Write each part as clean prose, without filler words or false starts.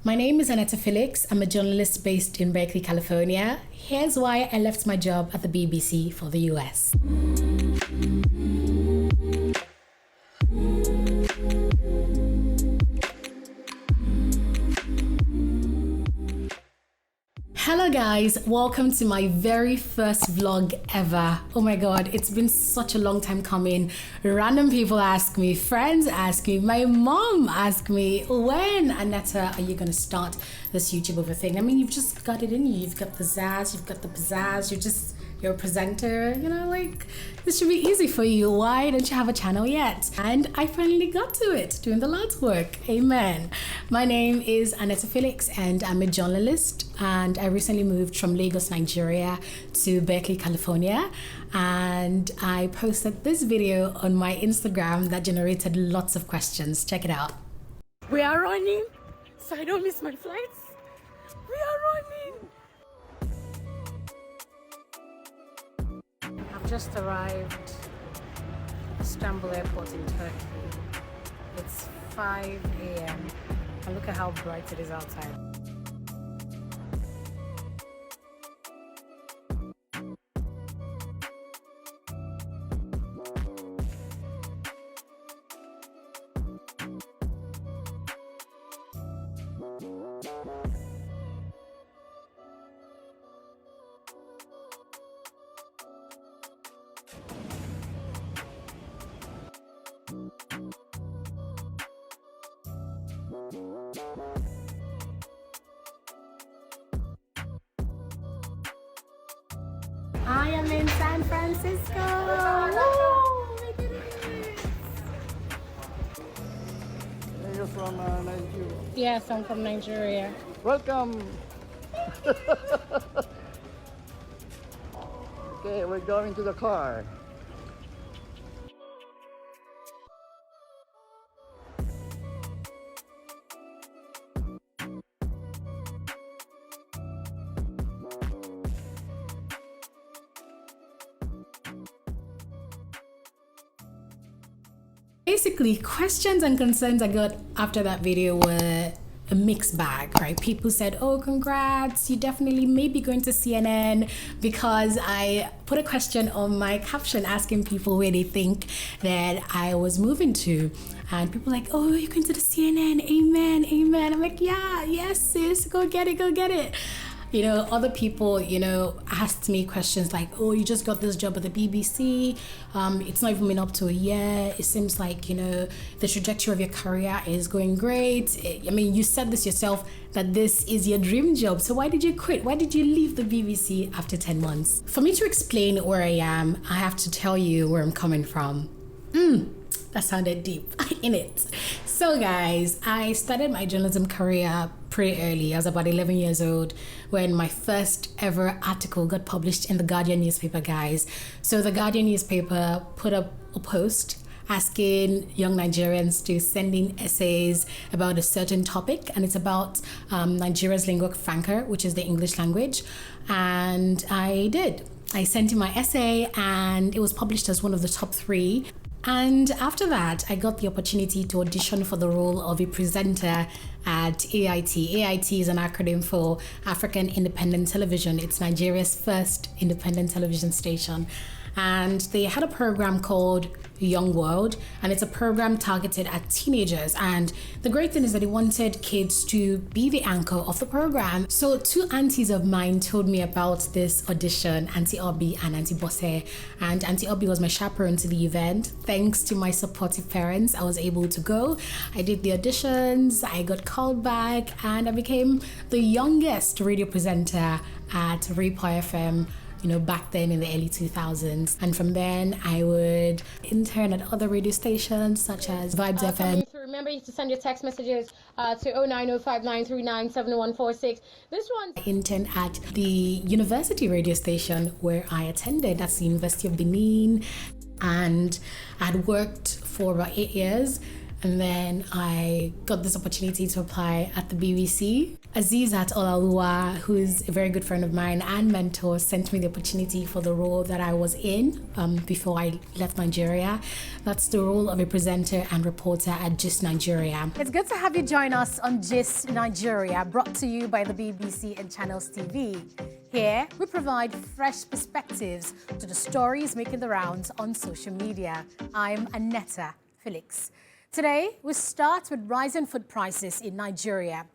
My name is Aneta Felix. I'm a journalist based in Berkeley, California. Here's why I left my job at the BBC for the US. Hello guys, welcome to my very first vlog ever. Oh my god, it's been such a long time coming. Random people ask me, friends ask me, my mom ask me, when, Aneta, are you gonna start this YouTuber thing? I mean, you've just got it in you. You've got the pizzazz, you're a presenter, like, this should be easy for you. Why don't you have a channel yet? And I finally got to it, doing the Lord's work. Amen. My name is Aneta Felix and I'm a journalist, and I recently moved from Lagos, Nigeria to Berkeley, California, and I posted this video on my Instagram that generated lots of questions. Check it out. We are running, so I don't miss my flights. We are running. I've just arrived at Istanbul Airport in Turkey. It's 5 a.m. and look at how bright it is outside. I am in San Francisco. Woo! We did it. You're from Nigeria. Yes, I'm from Nigeria. Welcome. Okay, we're going to the car. Basically, questions and concerns I got after that video were a mixed bag, right? People said, oh, congrats, you definitely may be going to CNN, because I put a question on my caption asking people where they think that I was moving to. And people like, oh, you're going to the CNN, amen, amen. I'm like, yeah, yes, sis, go get it, go get it. Other people, asked me questions like, oh, you just got this job at the BBC. It's not even been up to a year. It seems like, the trajectory of your career is going great. You said this yourself, that this is your dream job. So why did you quit? Why did you leave the BBC after 10 months? For me to explain where I am, I have to tell you where I'm coming from. That sounded deep, innit? So guys, I started my journalism career pretty early. I was about 11 years old when my first ever article got published in the Guardian newspaper, guys. So the Guardian newspaper put up a post asking young Nigerians to send in essays about a certain topic, and it's about Nigeria's lingua franca, which is the English language. And I did. I sent in my essay and it was published as one of the top 3. And after that, I got the opportunity to audition for the role of a presenter at AIT. AIT is an acronym for African Independent Television. It's Nigeria's first independent television station. And they had a program called Young World, and it's a program targeted at teenagers. And the great thing is that they wanted kids to be the anchor of the program. So 2 aunties of mine told me about this audition, Auntie Obi and Auntie Bosse. And Auntie Obi was my chaperone to the event. Thanks to my supportive parents, I was able to go. I did the auditions, I got called back, and I became the youngest radio presenter at Repo FM, back then in the early 2000s. And from then I would intern at other radio stations such as Vibes FM. Remember to send your text messages to 09059397146. This one. I interned at the university radio station where I attended. That's the University of Benin. And I'd worked for about 8 years. And then I got this opportunity to apply at the BBC. Azizat Olalua, who is a very good friend of mine and mentor, sent me the opportunity for the role that I was in before I left Nigeria. That's the role of a presenter and reporter at Gist Nigeria. It's good to have you join us on Gist Nigeria, brought to you by the BBC and Channels TV. Here, we provide fresh perspectives to the stories making the rounds on social media. I'm Aneta Felix. Today, we start with rising food prices in Nigeria.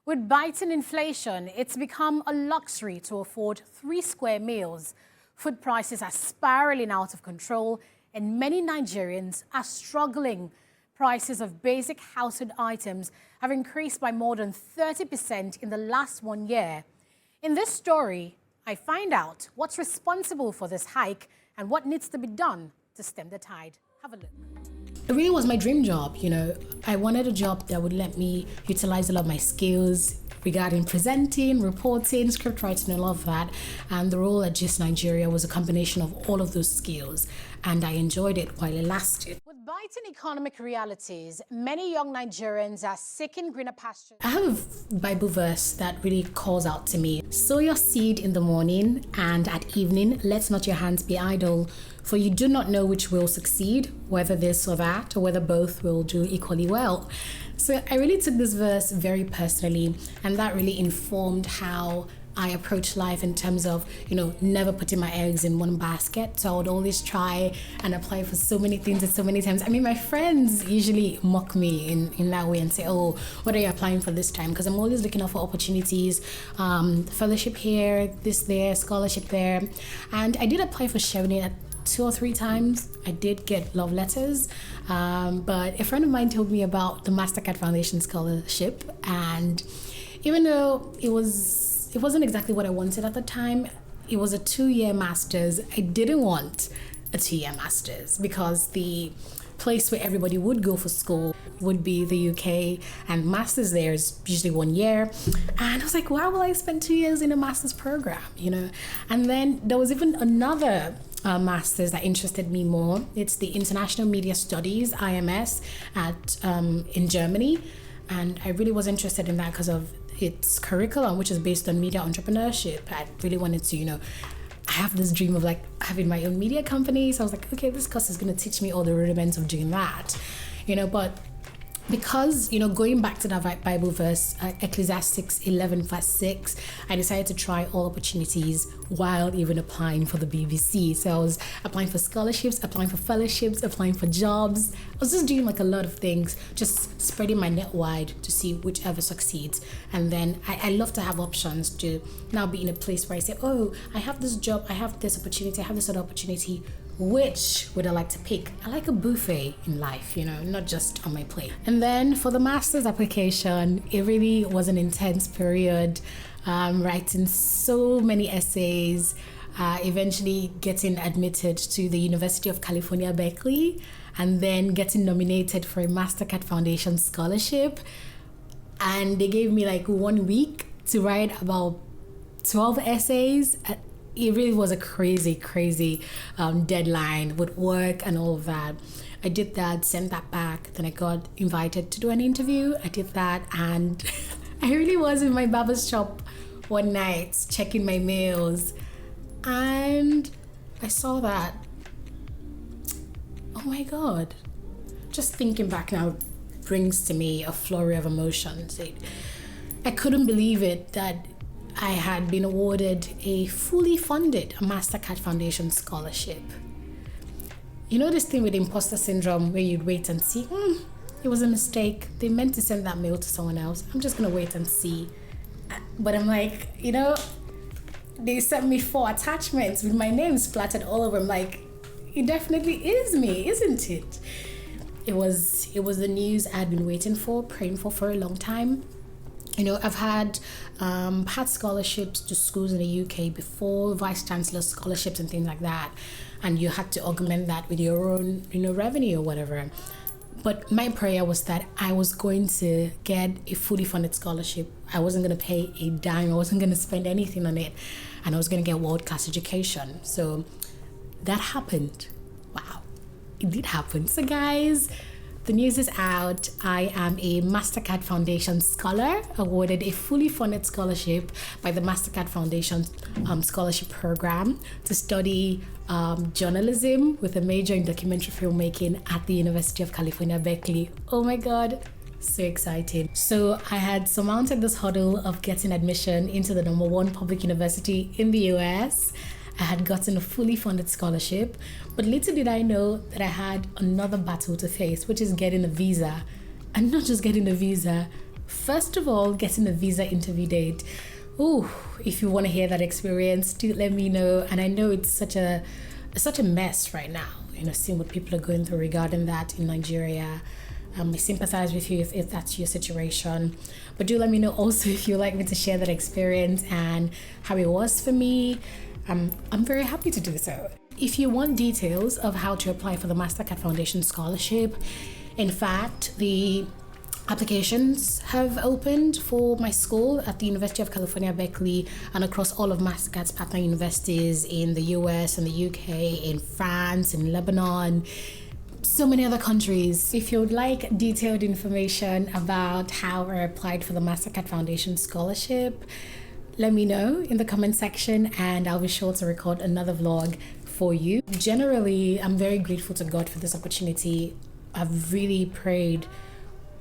With biting inflation, it's become a luxury to afford 3 square meals. Food prices are spiraling out of control, and many Nigerians are struggling. Prices of basic household items have increased by more than 30% in the last 1 year. In this story, I find out what's responsible for this hike and what needs to be done to stem the tide. Have a look. It really was my dream job, you know. I wanted a job that would let me utilize a lot of my skills regarding presenting, reporting, script writing, and all of that. And the role at Gist Nigeria was a combination of all of those skills, and I enjoyed it while it lasted. With biting economic realities, many young Nigerians are seeking greener pastures. I have a Bible verse that really calls out to me. Sow your seed in the morning, and at evening, let not your hands be idle. For you do not know which will succeed, whether this or that, or whether both will do equally well. So I really took this verse very personally, and that really informed how I approach life in terms of, you know, never putting my eggs in one basket. So I would always try and apply for so many things at so many times. I mean, my friends usually mock me in that way and say, oh, what are you applying for this time? Because I'm always looking out for opportunities, fellowship here, this there, scholarship there. And I did apply for Chevening at 2 or 3 times. I did get love letters, but a friend of mine told me about the Mastercard Foundation Scholarship, and even though it wasn't exactly what I wanted at the time, it was a 2-year master's. I didn't want a 2-year master's because the place where everybody would go for school would be the UK, and master's there is usually 1 year. And I was like, why will I spend 2 years in a master's program, you know? And then there was even another master's that interested me more. It's the International Media Studies, IMS, in Germany. And I really was interested in that because of its curriculum, which is based on media entrepreneurship. I really wanted to, you know, I have this dream of like having my own media company. So I was like, okay, this course is going to teach me all the rudiments of doing that, you know. But because, you know, going back to that Bible verse, Ecclesiastes 11 verse 6, I decided to try all opportunities while even applying for the BBC. So I was applying for scholarships, applying for fellowships, applying for jobs. I was just doing like a lot of things, just spreading my net wide to see whichever succeeds. And then I love to have options to now be in a place where I say, oh, I have this job, I have this opportunity, I have this other opportunity. Which would I like to pick? I like a buffet in life, you know, not just on my plate. And then for the master's application, it really was an intense period, writing so many essays, eventually getting admitted to the University of California, Berkeley, and then getting nominated for a Mastercard Foundation scholarship. And they gave me like 1 week to write about 12 essays. It really was a crazy deadline with work and all of that. I did that, sent that back. Then I got invited to do an interview. I did that, and I really was in my barber's shop one night checking my mails, and I saw that. Oh my God. Just thinking back now brings to me a flurry of emotions. I couldn't believe it that I had been awarded a fully funded Mastercard Foundation scholarship. You know this thing with imposter syndrome where you'd wait and see, it was a mistake. They meant to send that mail to someone else. I'm just gonna wait and see. But I'm like, you know, they sent me 4 attachments with my name splattered all over. I'm like, it definitely is me, isn't it? It was the news I'd been waiting for, praying for a long time. You know, I've had scholarships to schools in the UK before, vice chancellor scholarships and things like that, and you had to augment that with your own, you know, revenue or whatever. But my prayer was that I was going to get a fully funded scholarship. I wasn't going to pay a dime. I wasn't going to spend anything on it, and I was going to get world-class education. So that happened. Wow, it did happen. So guys, the news is out. I am a Mastercard Foundation Scholar, awarded a fully funded scholarship by the Mastercard Foundation Scholarship Program to study journalism with a major in documentary filmmaking at the University of California, Berkeley. Oh my God, so exciting. So I had surmounted this hurdle of getting admission into the #1 public university in the US. I had gotten a fully funded scholarship, but little did I know that I had another battle to face, which is getting a visa. And not just getting a visa, first of all, getting a visa interview date. Ooh, if you want to hear that experience, do let me know. And I know it's such a mess right now, seeing what people are going through regarding that in Nigeria. I sympathize with you if that's your situation. But do let me know also if you'd like me to share that experience and how it was for me. I'm very happy to do so. If you want details of how to apply for the Mastercard Foundation Scholarship, in fact, the applications have opened for my school at the University of California, Berkeley, and across all of Mastercard's partner universities in the US and the UK, in France, in Lebanon, so many other countries. If you'd like detailed information about how I applied for the Mastercard Foundation Scholarship, let me know in the comment section and I'll be sure to record another vlog for you. Generally, I'm very grateful to God for this opportunity. I've really prayed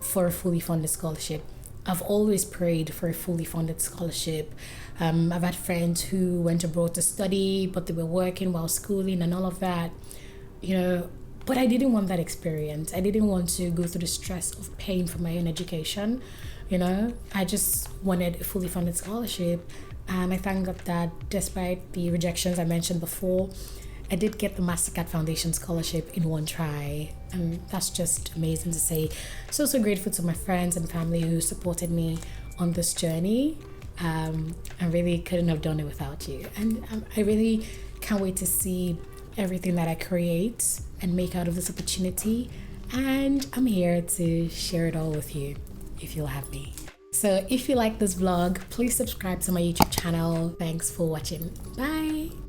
for a fully funded scholarship. I've always prayed for a fully funded scholarship. I've had friends who went abroad to study, but they were working while schooling and all of that, but I didn't want that experience. I didn't want to go through the stress of paying for my own education. I just wanted a fully funded scholarship, and I thank God that despite the rejections I mentioned before, I did get the Mastercard Foundation Scholarship in one try, and that's just amazing to say. So grateful to my friends and family who supported me on this journey. I really couldn't have done it without you, and I really can't wait to see everything that I create and make out of this opportunity, and I'm here to share it all with you if you'll have me. So if you like this vlog, please subscribe to my YouTube channel. Thanks for watching. Bye.